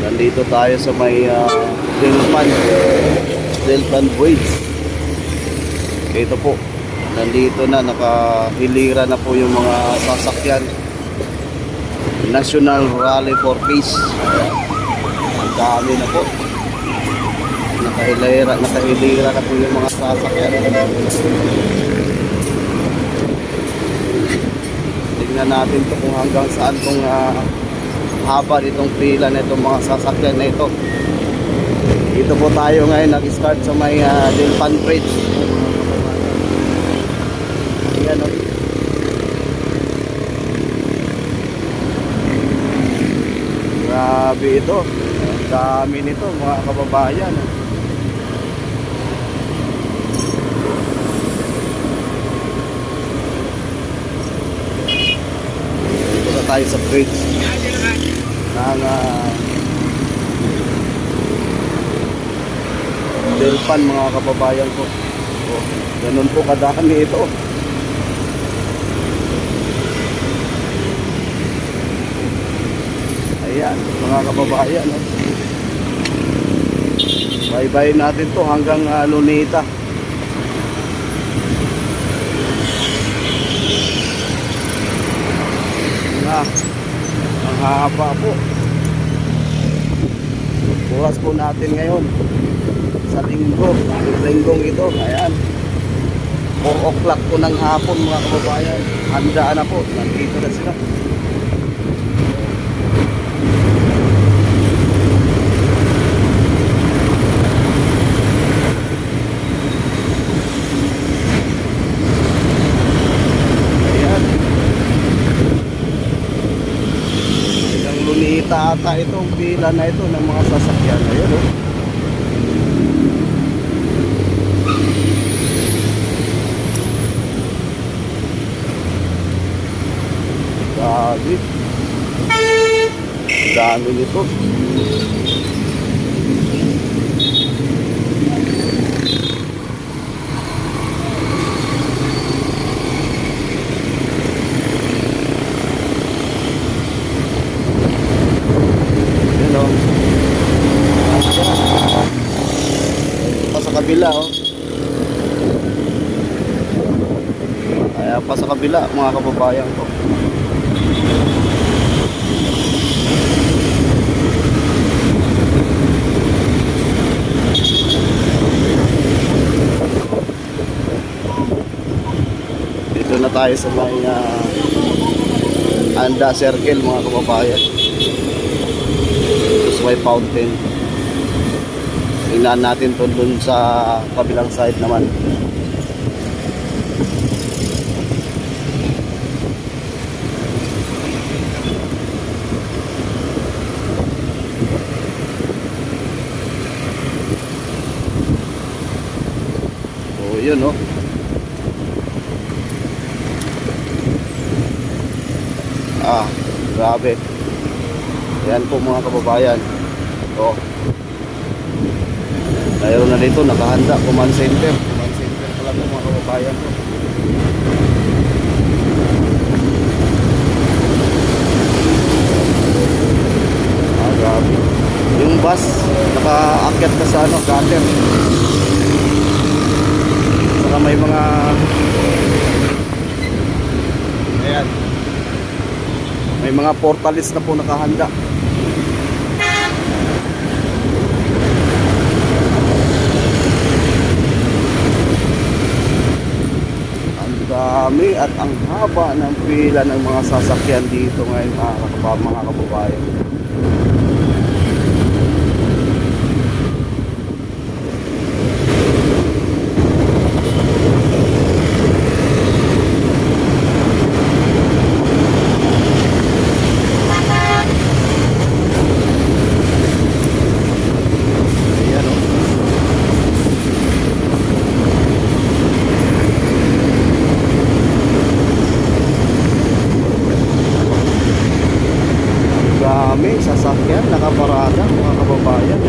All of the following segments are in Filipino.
Nandito tayo sa may Delpan Bridge. Ito po, nandito na, nakahilira na po yung mga sasakyan. National Rally for Peace. Ang dami na po. Nakahilira na po yung mga sasakyan. Tingnan natin to kung hanggang saan kung haba itong pila na itong mga sasakyan na ito. Dito po tayo ngayon nag-start sa may Delpan Bridge. Ayan o. Grabe ito. Ang dami nito mga kababayan. Dito na tayo sa bridge ng Delpan mga kababayan ko. So, ganun po kadami ito. Ayan mga kababayan, no? Bye-bye natin to hanggang Luneta. Ang haba po. Bukas po natin ngayon sa linggong ito. Ayan, 4 o'clock po ng hapon mga kababayan. Handa na po, nandito na sila. Ata itong pila na ito ng mga sasakyan. Ayun, oh. Dami. Dami nito. Kabila, oh. Kaya pa sa kabila mga kababayan ko. Dito na tayo sa may Anda Circle mga kababayan. Ito sa may fountain. Tingnan natin to dun sa kabilang side naman. So yun, oh. Grabe. Yan po mga kababayan. Oh. Mayroon na dito, nakahanda, command center. Command center pala po mga kababayan ko. Grabe. Yung bus, nakaakyat ka sa gutter. Saka may mga ayan, may mga portalis na po nakahanda. Dami at ang haba ng pila ng mga sasakyan dito ngayon mga kababayan. Dami sasakyan nakaparada mga kababayan.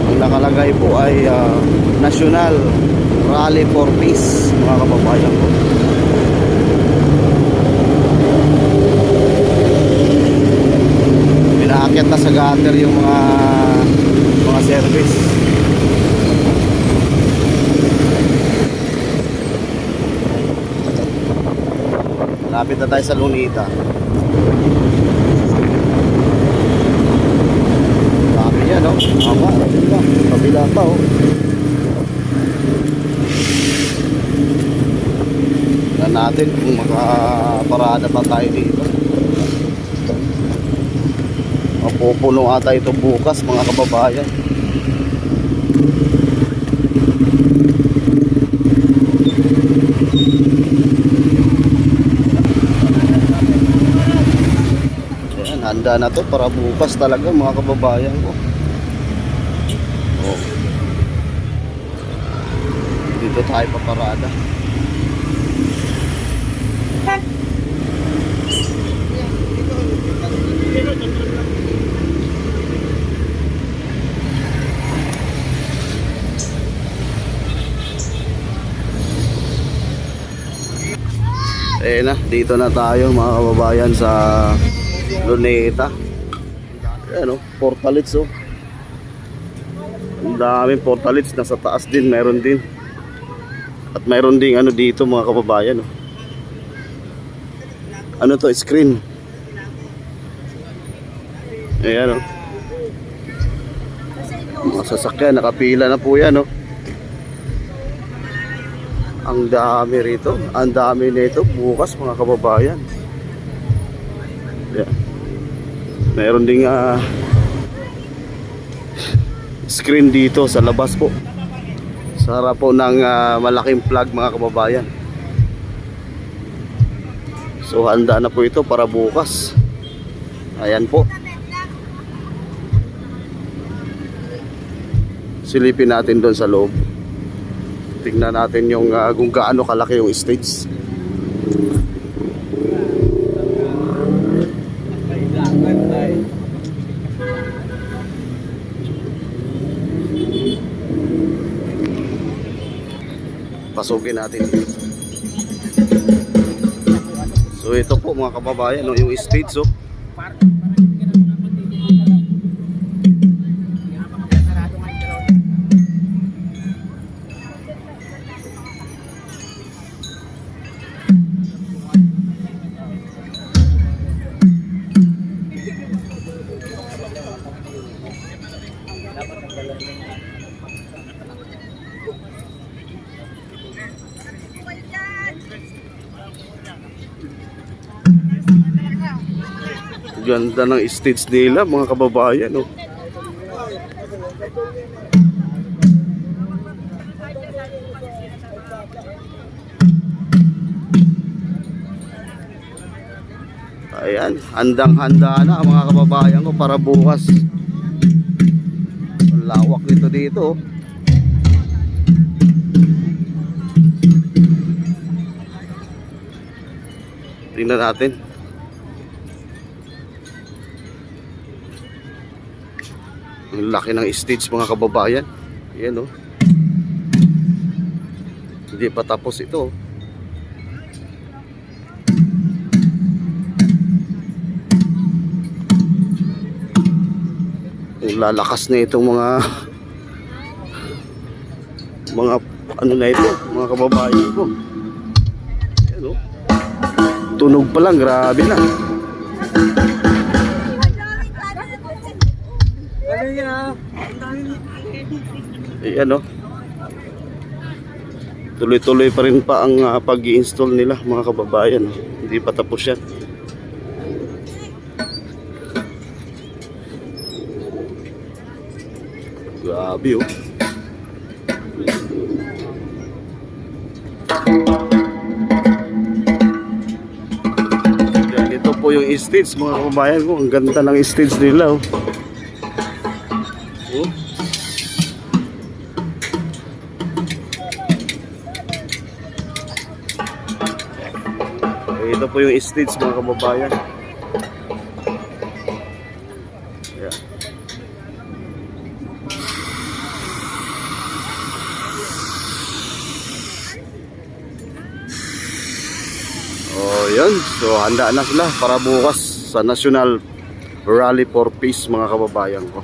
Ang nakalagay po ay National Rally for Peace mga kababayan ko. nag-a-under yung mga service. Lapit na tayo sa Lunita. Dami yan, no? Ama, kabila pa, oh. Tignan natin kung makaparada pa tayo dito. Mapupuno ata ito bukas, mga kababayan. Ayan, handa na to para bukas talaga, mga kababayan ko. Oh. Dito tayo paparada. Eh na, dito na tayo mga kababayan sa Luneta. Ayan, oh, portalets, oh. Ang daming portalets, nasa taas din, meron din. At meron din ano dito mga kababayan, oh. Ano to, screen. Ayan, oh. Mga sasakyan, nakapila na po yan, oh. Ang dami rito. Ang dami nito bukas mga kababayan. Yeah. Meron ding screen dito sa labas po. Sa harap po ng malaking flag mga kababayan. So handa na po ito para bukas. Ayan po. Silipin natin doon sa loob. Tingnan natin yung kung gaano kalaki yung stage. Pasukin natin. So ito po mga kababayan, no, yung stage, oh. Ganda ng stage nila mga kababayan, oh. Ayan, handang-handa na mga kababayan ko para bukas. Ang lawak nito dito, oh. Tingnan natin. Ang laki ng stage mga kababayan. Ayan, oh. Hindi pa tapos ito, oh. Lalakas na itong mga ano na ito mga kababayan ko. Ayan, oh. Tunog pa lang, grabe na. Ayan, oh. Tuloy-tuloy pa rin pa ang pag-i-install nila mga kababayan, oh. Hindi pa tapos yan. Grabe, oh. Yan, ito po yung stage mga kababayan ko. Ang ganda ng stage nila, oh. Oh. Ito po yung stage mga kababayan. Yeah. Oh, yun. So handa na sila para bukas sa National Rally for Peace mga kababayan ko.